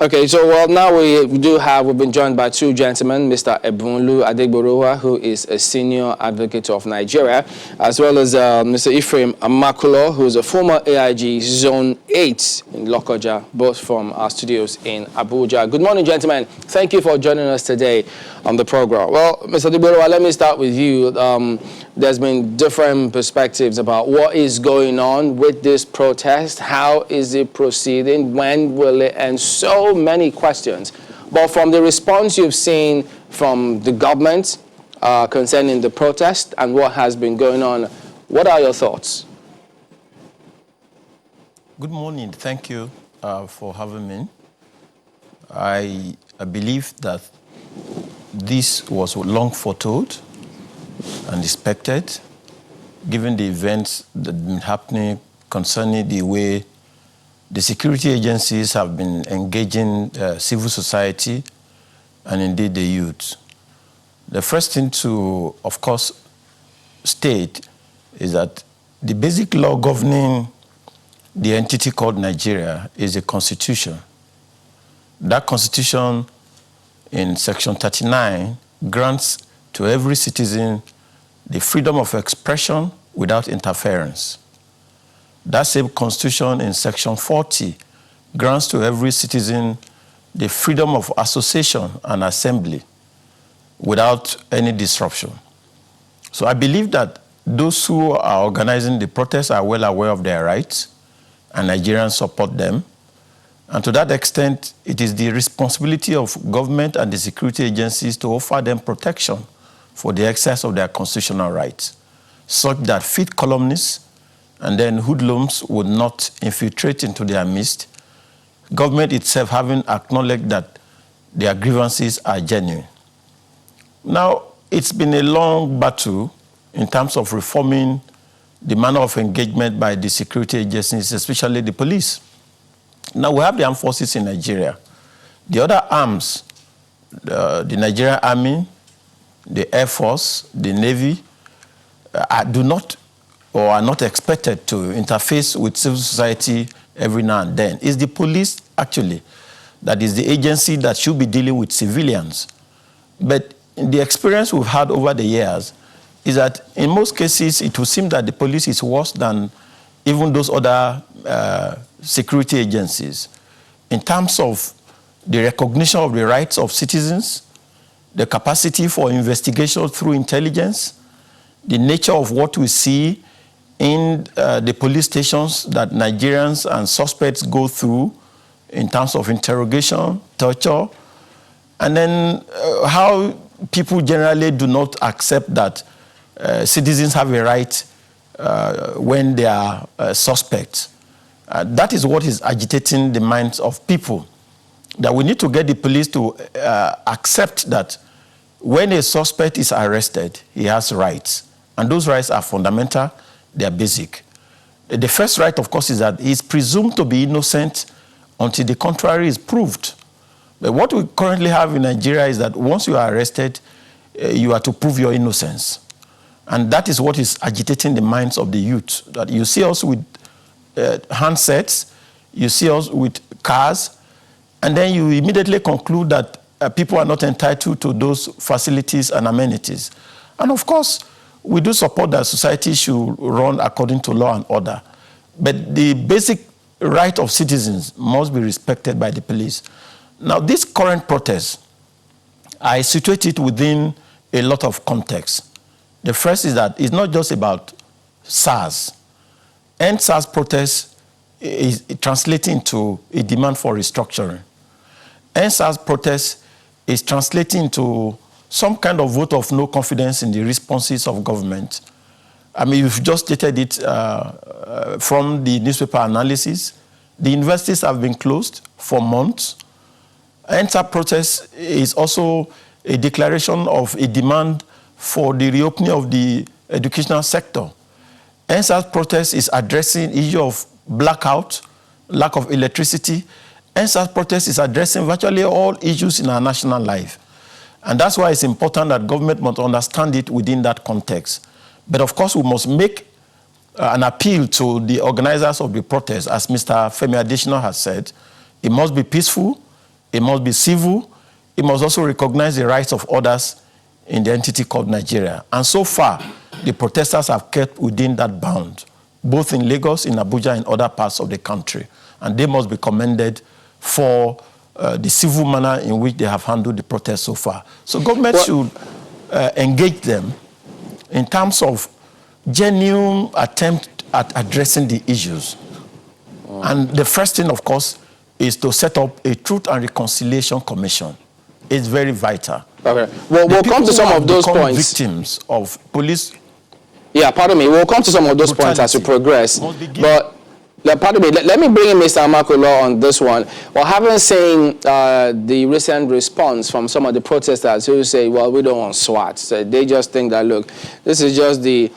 Okay, so well, now we've been joined by two gentlemen, Mr. Ebunlu Adegborowa, who is a senior advocate of Nigeria, as well as Mr. Ephraim Amakulo, who is a former AIG Zone 8 in Lokoja, both from our studios in Abuja. Good morning, gentlemen. Thank you for joining us today on the program. Well, Mr. Adegborowa, let me start with you. There's been different perspectives about what is going on with this protest. How is it proceeding? When will it end? So many questions. But from the response you've seen from the government concerning the protest and what has been going on, what are your thoughts? Good morning. Thank you for having me. I believe that this was long foretold and expected, given the events that have been happening concerning the way the security agencies have been engaging civil society and indeed the youth. The first thing to, of course, state is that the basic law governing the entity called Nigeria is a constitution. That constitution in Section 39 grants to every citizen the freedom of expression without interference. That same constitution in Section 40 grants to every citizen the freedom of association and assembly without any disruption. So I believe that those who are organizing the protests are well aware of their rights, and Nigerians support them. And to that extent, it is the responsibility of government and the security agencies to offer them protection for the exercise of their constitutional rights, such that fit columnists and then hoodlums would not infiltrate into their midst, government itself having acknowledged that their grievances are genuine. Now, it's been a long battle in terms of reforming the manner of engagement by the security agencies, especially the police. Now, we have the armed forces in Nigeria. The other arms, the Nigerian Army, the Air Force, the Navy, do not or are not expected to interface with civil society every now and then. It's the police, actually, that is the agency that should be dealing with civilians. But the experience we've had over the years is that in most cases, it would seem that the police is worse than even those other security agencies in terms of the recognition of the rights of citizens, the capacity for investigation through intelligence, the nature of what we see in the police stations that Nigerians and suspects go through in terms of interrogation, torture, and then how people generally do not accept that citizens have a right when they are suspects. That is what is agitating the minds of people, that we need to get the police to accept that when a suspect is arrested, he has rights. And those rights are fundamental, they are basic. The first right, of course, is that he is presumed to be innocent until the contrary is proved. But what we currently have in Nigeria is that once you are arrested, you are to prove your innocence. And that is what is agitating the minds of the youth. That you see us with handsets, you see us with cars, and then you immediately conclude that people are not entitled to those facilities and amenities. And of course, we do support that society should run according to law and order. But the basic right of citizens must be respected by the police. Now, this current protest, I situate it within a lot of context. The first is that it's not just about SARS. End SARS protest is translating to a demand for restructuring. End SARS protest is translating to some kind of vote of no confidence in the responses of government. I mean, you've just stated it from the newspaper analysis. The universities have been closed for months. End SARS protest is also a declaration of a demand for the reopening of the educational sector. End SARS protest is addressing the issue of blackout, lack of electricity. End SARS protest is addressing virtually all issues in our national life. And that's why it's important that government must understand it within that context. But of course, we must make an appeal to the organizers of the protest, as Mr. Femi Adesina has said. It must be peaceful, It must be civil. It must also recognize the rights of others in the entity called Nigeria. And so far, the protesters have kept within that bound, both in Lagos, in Abuja, and other parts of the country. And they must be commended for the civil manner in which they have handled the protest so far. So government should engage them in terms of genuine attempt at addressing the issues. And the first thing, of course, is to set up a Truth and Reconciliation Commission. It's very vital. Okay. Well, we'll come to some of those points. Victims of police. Yeah, pardon me. We'll come to some of those points as we progress. But pardon me. Let me bring in Mr. Amakulo on this one. Well, having seen the recent response from some of the protesters who say, well, we don't want SWAT. So they just think that, look, this is just the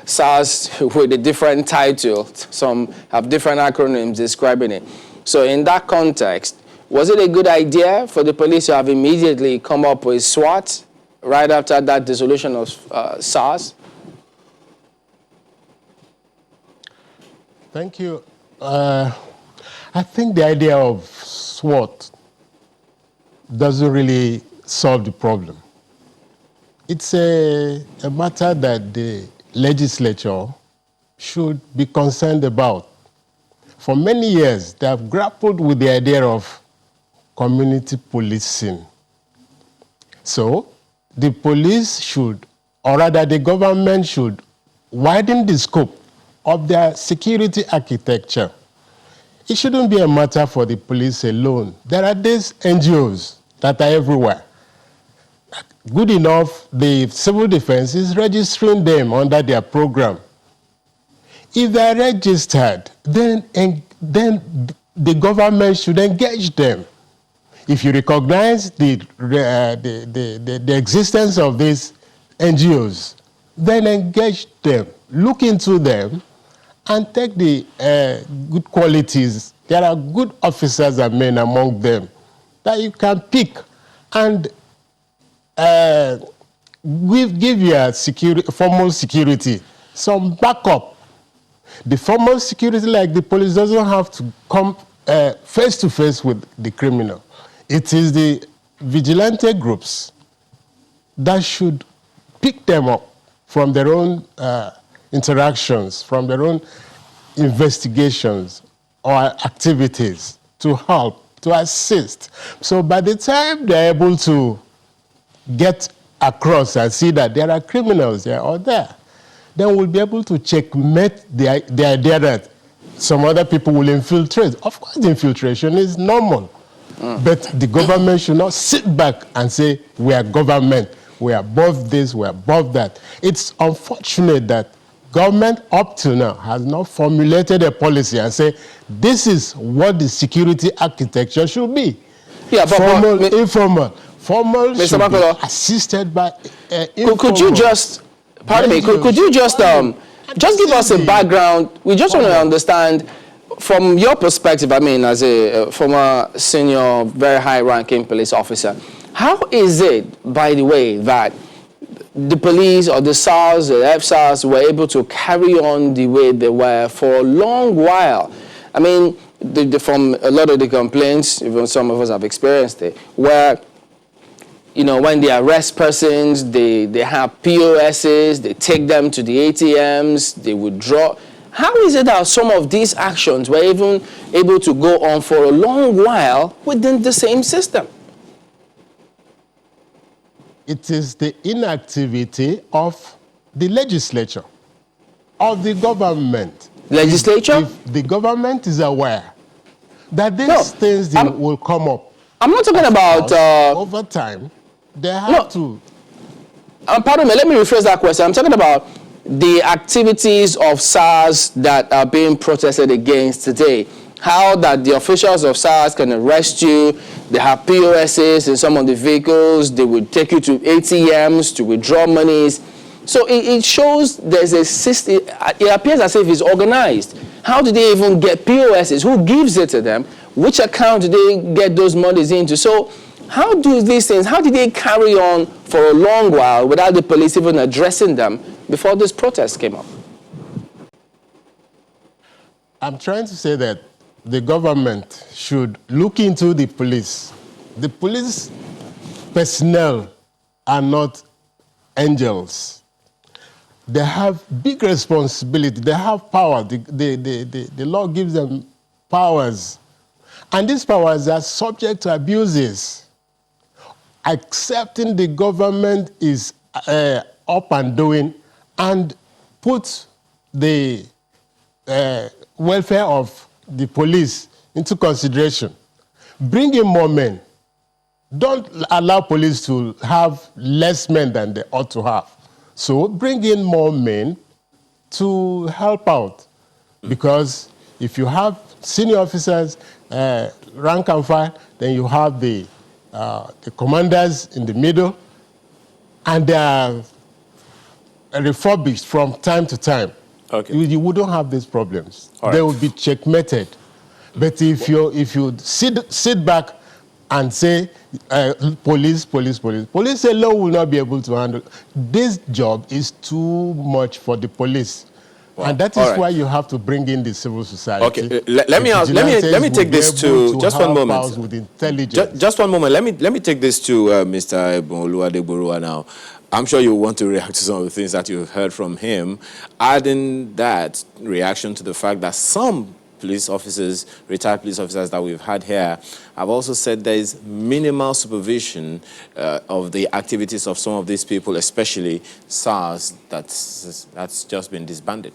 SARS with a different title. Some have different acronyms describing it. So in that context, was it a good idea for the police to have immediately come up with SWAT right after that dissolution of SARS? Thank you. I think the idea of SWAT doesn't really solve the problem. It's a matter that the legislature should be concerned about. For many years, they have grappled with the idea of community policing. So the police should, or rather the government should, widen the scope of their security architecture. It shouldn't be a matter for the police alone. There are these NGOs that are everywhere. Good enough, the civil defense is registering them under their program. If they are registered, then the government should engage them. If you recognize the existence of these NGOs, then engage them, look into them, and take the good qualities. There are good officers and men among them that you can pick and give your formal security some backup. The formal security, like the police, doesn't have to come face to face with the criminal. It is the vigilante groups that should pick them up from their own interactions, from their own investigations or activities to help, to assist. So by the time they're able to get across and see that there are criminals there or there, then we'll be able to checkmate the idea that some other people will infiltrate. Of course, the infiltration is normal. But the government should not sit back and say, we are government, we are above this, we are above that. It's unfortunate that government up to now has not formulated a policy and say, this is what the security architecture should be. Yeah, but formal, informal. Formal Mr. should Makolo, be assisted by informal. Could you just, pardon me, could you just give us a background? We just want to understand, from your perspective, I mean, as a former senior, very high-ranking police officer, how is it, by the way, that the police or the SARS, the FSARS were able to carry on the way they were for a long while? I mean, from a lot of the complaints, even some of us have experienced it, where, you know, when they arrest persons, they have POSs, they take them to the ATMs, they withdraw. How is it that some of these actions were even able to go on for a long while within the same system? It is the inactivity of the legislature, of the government. Legislature? If the government is aware that these things will come up. I'm not talking about... over time, they have to... pardon me, let me rephrase that question. I'm talking about the activities of SARS that are being protested against today. How that the officials of SARS can arrest you, they have POSs in some of the vehicles, they would take you to ATMs to withdraw monies. So it shows there's a system, it appears as if it's organized. How do they even get POSs? Who gives it to them? Which account do they get those monies into? So how do these things, how did they carry on for a long while without the police even addressing them before this protest came up? I'm trying to say that the government should look into the police. The police personnel are not angels. They have big responsibility. They have power. The law gives them powers. And these powers are subject to abuses. Accepting the government is up and doing and put the welfare of the police into consideration. Bring in more men. Don't allow police to have less men than they ought to have. So bring in more men to help out. Because if you have senior officers, rank and file, then you have the commanders in the middle, and they are refurbished from time to time. Okay. You wouldn't have these problems. All They right. will be checkmated. But if you sit back and say, police alone will not be able to handle. This job is too much for the police. Wow. And that is All right. why you have to bring in the civil society. Okay, let me take this to just one moment. With intelligence. Just one moment. Let me take this to Mr. Ebonlu Adegboruwa now. I'm sure you want to react to some of the things that you've heard from him. Adding that reaction to the fact that some police officers, retired police officers that we've had here, have also said there is minimal supervision of the activities of some of these people, especially SARS, that's just been disbanded.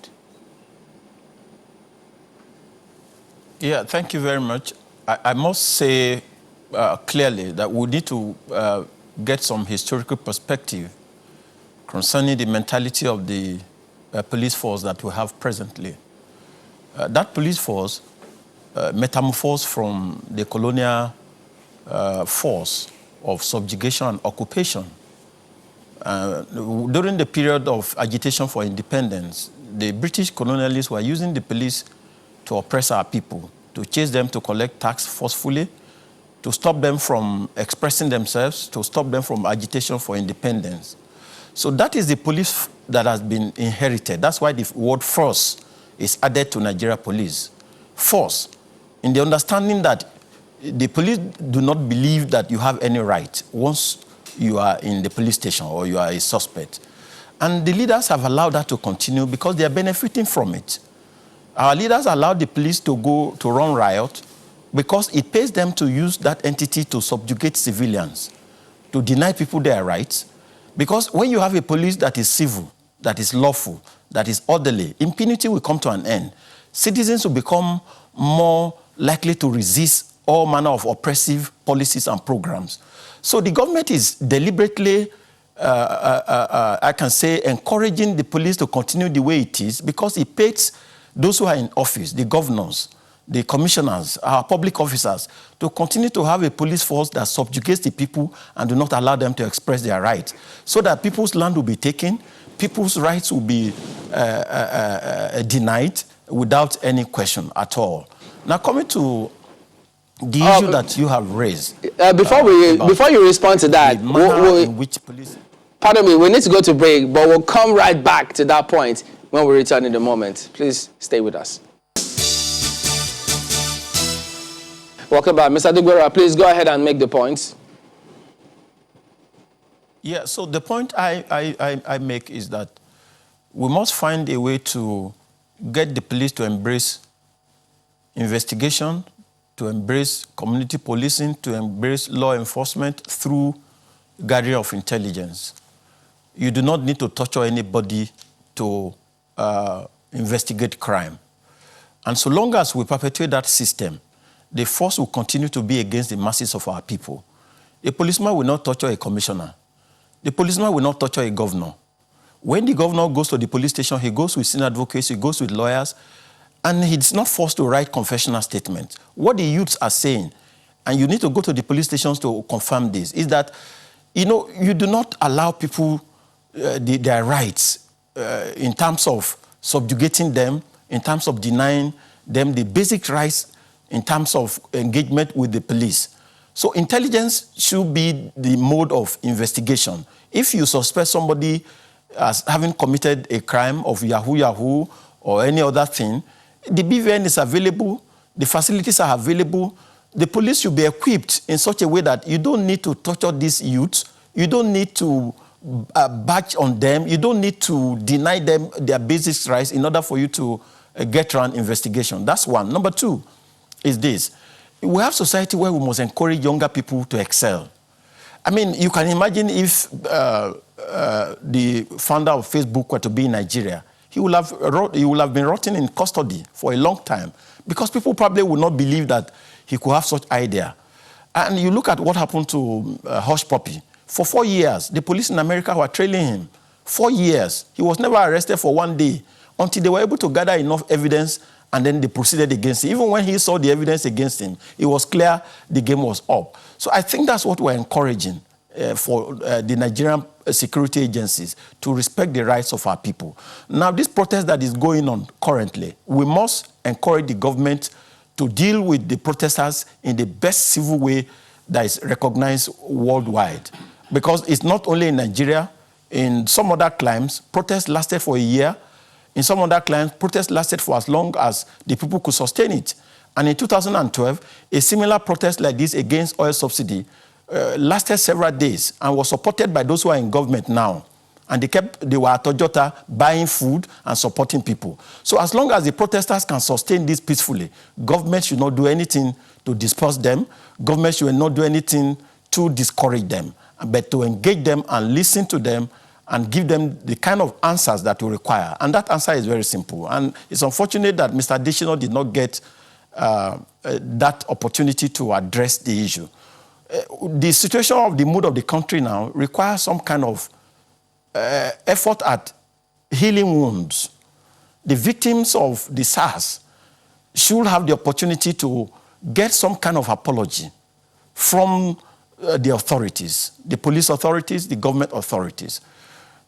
Yeah, thank you very much. I must say clearly that we need to get some historical perspective concerning the mentality of the police force that we have presently. That police force metamorphosed from the colonial force of subjugation and occupation. During the period of agitation for independence, the British colonialists were using the police to oppress our people, to chase them to collect tax forcefully, to stop them from expressing themselves, to stop them from agitation for independence. So that is the police that has been inherited. That's why the word force is added to Nigeria police. Force, in the understanding that the police do not believe that you have any right once you are in the police station or you are a suspect. And the leaders have allowed that to continue because they are benefiting from it. Our leaders allowed the police to go to run riot because it pays them to use that entity to subjugate civilians, to deny people their rights. Because when you have a police that is civil, that is lawful, that is orderly, impunity will come to an end. Citizens will become more likely to resist all manner of oppressive policies and programs. So the government is deliberately, I can say, encouraging the police to continue the way it is because it pays those who are in office, the governors, the commissioners, our public officers, to continue to have a police force that subjugates the people and do not allow them to express their rights, so that people's land will be taken, people's rights will be denied without any question at all. Now, coming to the issue that you have raised. Before you respond to that, in which police... Pardon me, we need to go to break, but we'll come right back to that point when we return in a moment. Please stay with us. Welcome back. Mr. Adegboruwa, please go ahead and make the points. Yeah, so the point I make is that we must find a way to get the police to embrace investigation, to embrace community policing, to embrace law enforcement through gathering of intelligence. You do not need to torture anybody to investigate crime. And so long as we perpetuate that system, the force will continue to be against the masses of our people. A policeman will not torture a commissioner. The policeman will not torture a governor. When the governor goes to the police station, he goes with senior advocates, he goes with lawyers, and he's not forced to write confessional statements. What the youths are saying, and you need to go to the police stations to confirm this, is that, you do not allow people their rights in terms of subjugating them, in terms of denying them the basic rights in terms of engagement with the police. So intelligence should be the mode of investigation. If you suspect somebody as having committed a crime of Yahoo or any other thing, the BVN is available, The facilities are available. The police should be equipped in such a way that you don't need to torture these youths. You don't need to batch on them. You don't need to deny them their basic rights in order for you to get around investigation. That's one. Number two is this. We have society where we must encourage younger people to excel. I mean, you can imagine if the founder of Facebook were to be in Nigeria, he would have been rotting in custody for a long time because people probably would not believe that he could have such idea. And you look at what happened to Hush Puppy. For 4 years, the police in America were trailing him. 4 years. He was never arrested for 1 day until they were able to gather enough evidence and then they proceeded against him. Even when he saw the evidence against him, it was clear the game was up. So I think that's what we're encouraging for the Nigerian security agencies to respect the rights of our people. Now, this protest that is going on currently, we must encourage the government to deal with the protesters in the best civil way that is recognized worldwide. Because it's not only in Nigeria, in some other climes, protests lasted for a year. In some other climes, protests lasted for as long as the people could sustain it. And in 2012, a similar protest like this against oil subsidy lasted several days and was supported by those who are in government now. And they were at Toyota buying food and supporting people. So as long as the protesters can sustain this peacefully, government should not do anything to disperse them. Government should not do anything to discourage them, but to engage them and listen to them and give them the kind of answers that we require. And that answer is very simple. And it's unfortunate that Mr. Additional did not get that opportunity to address the issue. The situation of the mood of the country now requires some kind of effort at healing wounds. The victims of the SARS should have the opportunity to get some kind of apology from the authorities, the police authorities, the government authorities.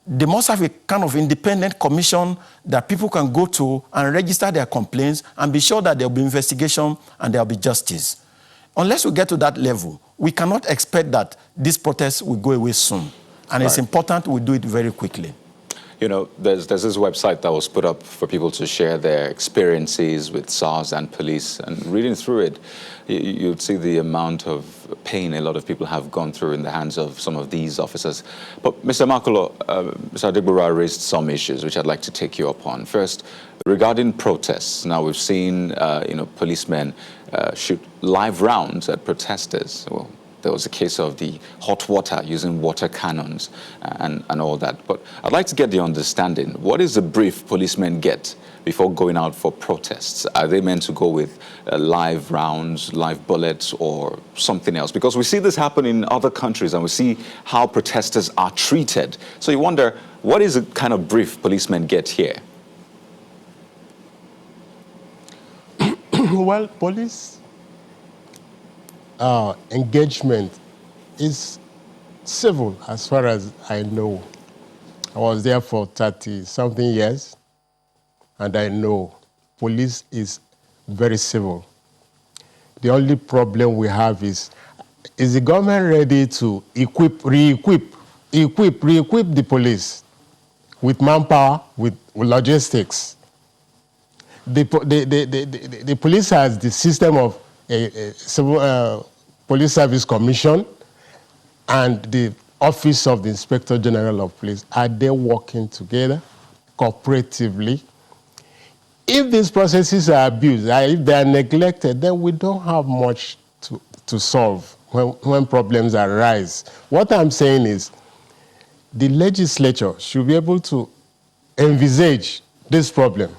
They must have a kind of independent commission that people can go to and register their complaints and be sure that there will be investigation and there will be justice. Unless we get to that level, we cannot expect that this protest will go away soon. And It's important we do it very quickly. You know, there's this website that was put up for people to share their experiences with SARS and police. And reading through it, you'd see the amount of pain a lot of people have gone through in the hands of some of these officers. But Mr. Makulo, Mr. Adegborowa raised some issues which I'd like to take you up on. First, regarding protests. Now, we've seen, policemen shoot live rounds at protesters. Well, there was a case of the hot water, using water cannons and all that. But I'd like to get the understanding. What is the brief policemen get before going out for protests? Are they meant to go with live rounds, live bullets, or something else? Because we see this happen in other countries, and we see how protesters are treated. So you wonder, what is the kind of brief policemen get here? Well, police engagement is civil, as far as I know. I was there for 30-something years, and I know police is very civil. The only problem we have is the government ready to re-equip the police with manpower, with logistics? The police has the system of a civil police service commission and the office of the Inspector General of Police. Are they working together cooperatively? If these processes are abused, if they are neglected, then we don't have much to solve when problems arise. What I'm saying is the legislature should be able to envisage this problem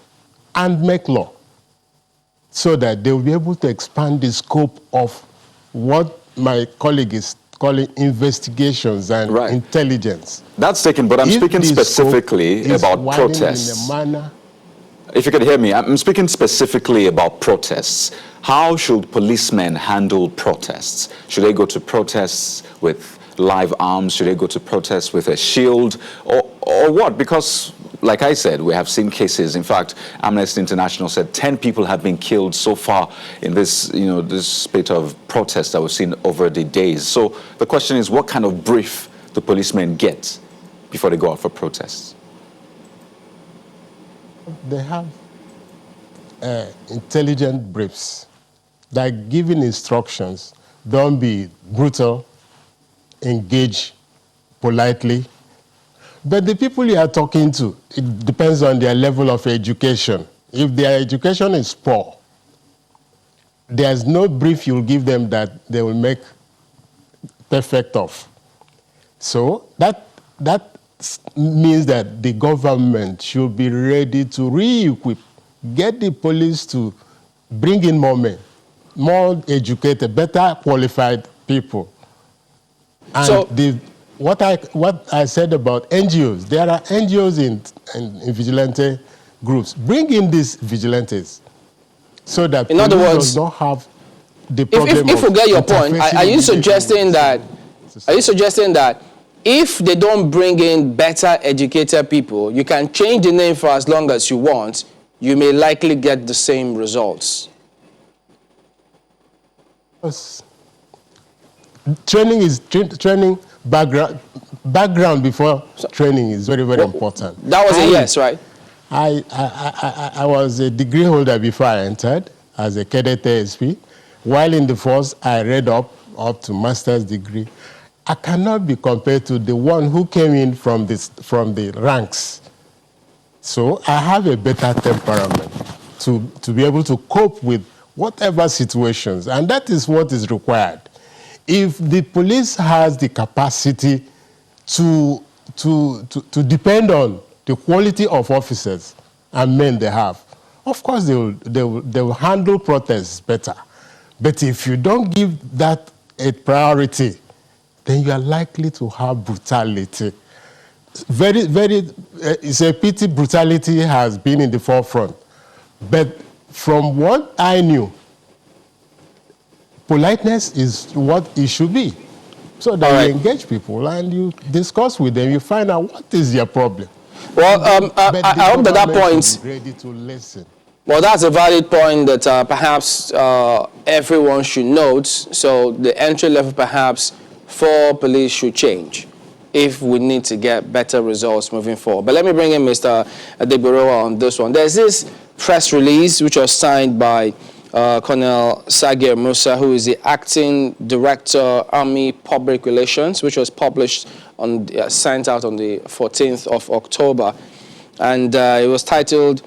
and make law so that they will be able to expand the scope of what my colleague is calling investigations and intelligence. That's taken, but I'm speaking specifically about protests. If you can hear me, I'm speaking specifically about protests. How should policemen handle protests? Should they go to protests with live arms? Should they go to protests with a shield? Or what? Because, like I said, we have seen cases. In fact, Amnesty International said 10 people have been killed so far in this, this spate of protests that we've seen over the days. So the question is, what kind of brief do policemen get before they go out for protests? They have intelligent briefs. like giving instructions. Don't be brutal, engage politely. But the people you are talking to, it depends on their level of education. If their education is poor, there's no brief you'll give them that they will make perfect of. So that means that the government should be ready to re-equip, get the police to bring in more men, more educated, better qualified people. And So, what I said about NGOs, there are NGOs in vigilante groups. Bring in these vigilantes so that in other police words, does not have the problem if of we get your point, interfacing are you immediately suggesting with that? society. Are you suggesting that if they don't bring in better educated people, you can change the name for as long as you want, you may likely get the same results? Yes. Training background before training is very, very important. That was a yes, right? I was a degree holder before I entered as a cadet ASP. While in the force, I read up to master's degree. I cannot be compared to the one who came in from the ranks. So I have a better temperament to be able to cope with whatever situations, and that is what is required. If the police has the capacity to depend on the quality of officers and men they have, of course they will handle protests better. But if you don't give that a priority, then you are likely to have brutality. It's a pity brutality has been in the forefront. But from what I knew, politeness is what it should be. So that you engage people and you discuss with them, you find out what is their problem. Well, I hope that point. Ready to listen. Well, that's a valid point that perhaps everyone should note. So the entry level perhaps for police should change if we need to get better results moving forward. But let me bring in Mr. Adegborowa on this one. There's this press release which was signed by Colonel Sagir Musa, who is the acting director, Army Public Relations, which was published on sent out on the 14th of October, and it was titled,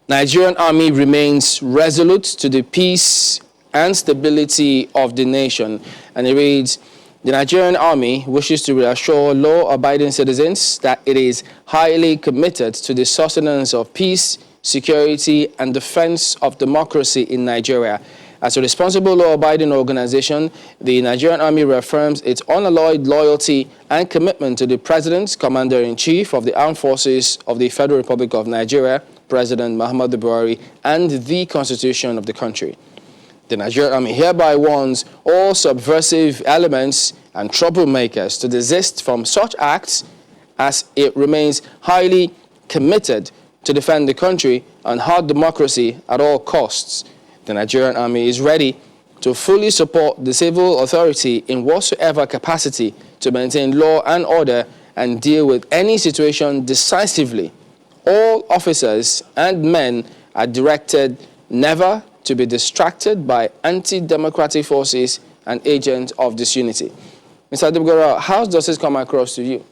"Nigerian Army remains resolute to the peace and stability of the nation," and it reads, "The Nigerian Army wishes to reassure law-abiding citizens that it is highly committed to the sustenance of peace, security, and defense of democracy in Nigeria. As a responsible law-abiding organization, the Nigerian Army reaffirms its unalloyed loyalty and commitment to the President, Commander-in-Chief of the Armed Forces of the Federal Republic of Nigeria, President Muhammadu Buhari, and the Constitution of the country. The Nigerian Army hereby warns all subversive elements and troublemakers to desist from such acts, as it remains highly committed to defend the country and hard democracy at all costs. The Nigerian Army is ready to fully support the civil authority in whatsoever capacity to maintain law and order and deal with any situation decisively. All officers and men are directed never to be distracted by anti-democratic forces and agents of disunity." Mr. Adegborowa, how does this come across to you?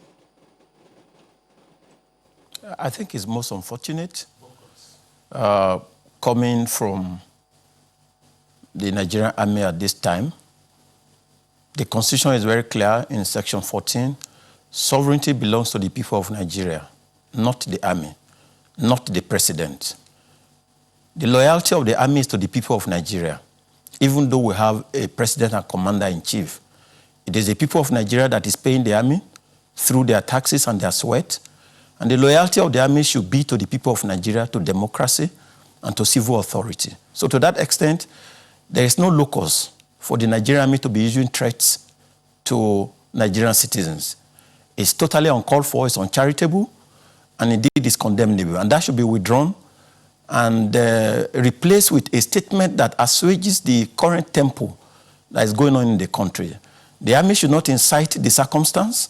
I think it's most unfortunate coming from the Nigerian Army at this time. The Constitution is very clear in Section 14. Sovereignty belongs to the people of Nigeria, not the Army, not the President. The loyalty of the Army is to the people of Nigeria, even though we have a President and Commander-in-Chief. It is the people of Nigeria that is paying the Army through their taxes and their sweat. And the loyalty of the Army should be to the people of Nigeria, to democracy, and to civil authority. So to that extent, there is no locus for the Nigerian Army to be issuing threats to Nigerian citizens. It's totally uncalled for, it's uncharitable, and indeed is condemnable. And that should be withdrawn and replaced with a statement that assuages the current tempo that is going on in the country. The Army should not incite the circumstance,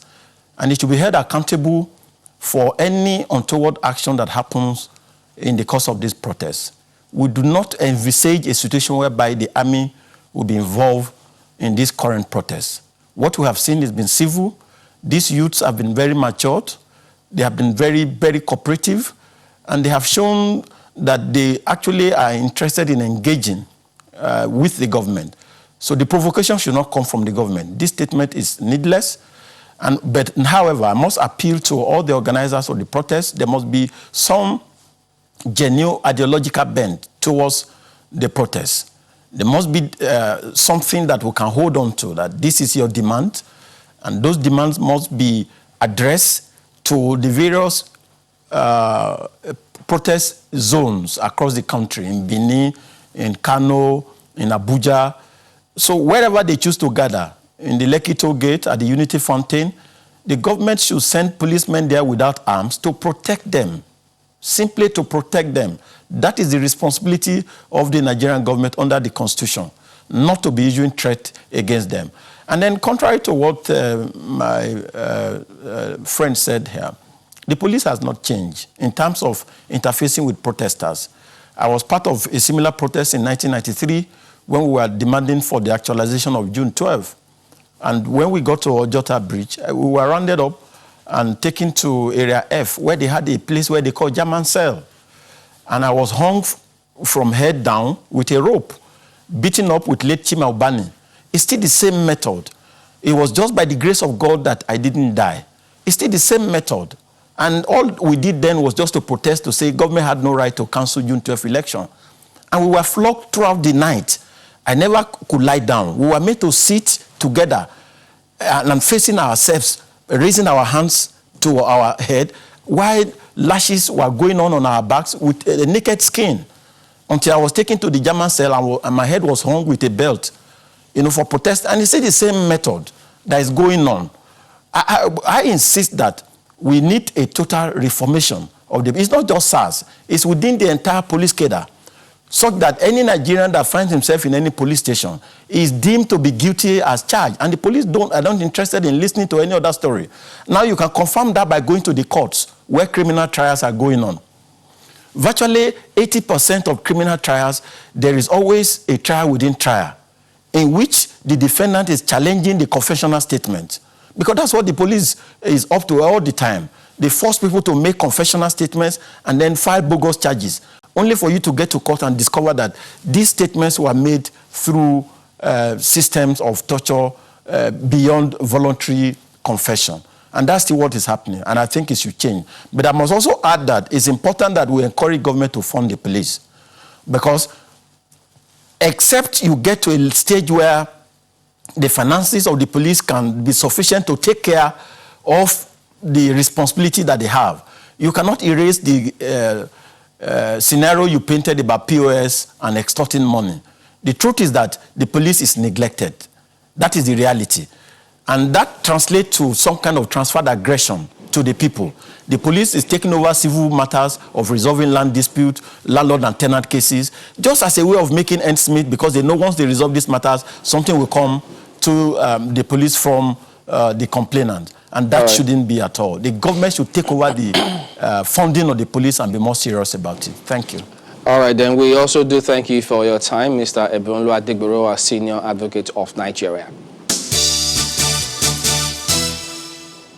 and it should be held accountable for any untoward action that happens in the course of this protest. we do not envisage a situation whereby the army will be involved in this current protest. What we have seen has been civil. These youths have been very matured. They have been very, very cooperative, and they have shown that they actually are interested in engaging with the government. So the provocation should not come from the government. This statement is needless. But however, I must appeal to all the organizers of the protest. There must be some genuine ideological bent towards the protest. There must be something that we can hold on to, that this is your demand, and those demands must be addressed to the various protest zones across the country, in Benin, in Kano, in Abuja. So wherever they choose to gather, in the Lekki Toll Gate, at the Unity Fountain, the government should send policemen there without arms to protect them, simply to protect them. That is the responsibility of the Nigerian government under the Constitution, not to be issuing threat against them. And then contrary to what my friend said here, the police has not changed in terms of interfacing with protesters. I was part of a similar protest in 1993 when we were demanding for the actualization of June 12. And when we got to Ojota Bridge, we were rounded up and taken to Area F, where they had a place where they call German cell. And I was hung from head down with a rope, beaten up with late Chima Ubani. It's still the same method. It was just by the grace of God that I didn't die. It's still the same method. And all we did then was just to protest, to say government had no right to cancel June 12 election. And we were flogged throughout the night. I never could lie down. We were made to sit together and facing ourselves, raising our hands to our head, while lashes were going on our backs with a naked skin, until I was taken to the German cell and my head was hung with a belt, for protest. And it's the same method that is going on. I insist that we need a total reformation of the. It's not just SARS. It's within the entire police cadre, such that any Nigerian that finds himself in any police station is deemed to be guilty as charged. And the police are not interested in listening to any other story. Now you can confirm that by going to the courts where criminal trials are going on. Virtually 80% of criminal trials, there is always a trial within trial, in which the defendant is challenging the confessional statement. Because that's what the police is up to all the time. They force people to make confessional statements and then file bogus charges, only for you to get to court and discover that these statements were made through systems of torture beyond voluntary confession. And that's still what is happening, and I think it should change. But I must also add that it's important that we encourage government to fund the police, because except you get to a stage where the finances of the police can be sufficient to take care of the responsibility that they have, you cannot erase the scenario you painted about POS and extorting money. The truth is that the police is neglected. That is the reality. And that translates to some kind of transferred aggression to the people. The police is taking over civil matters of resolving land dispute, landlord and tenant cases, just as a way of making ends meet, because they know once they resolve these matters, something will come to the police from the complainant. And that shouldn't be at all. The government should take over the funding of the police and be more serious about it. Thank you. All right, then we also do thank you for your time, Mr. Ebonlu Adegborowa, Senior Advocate of Nigeria.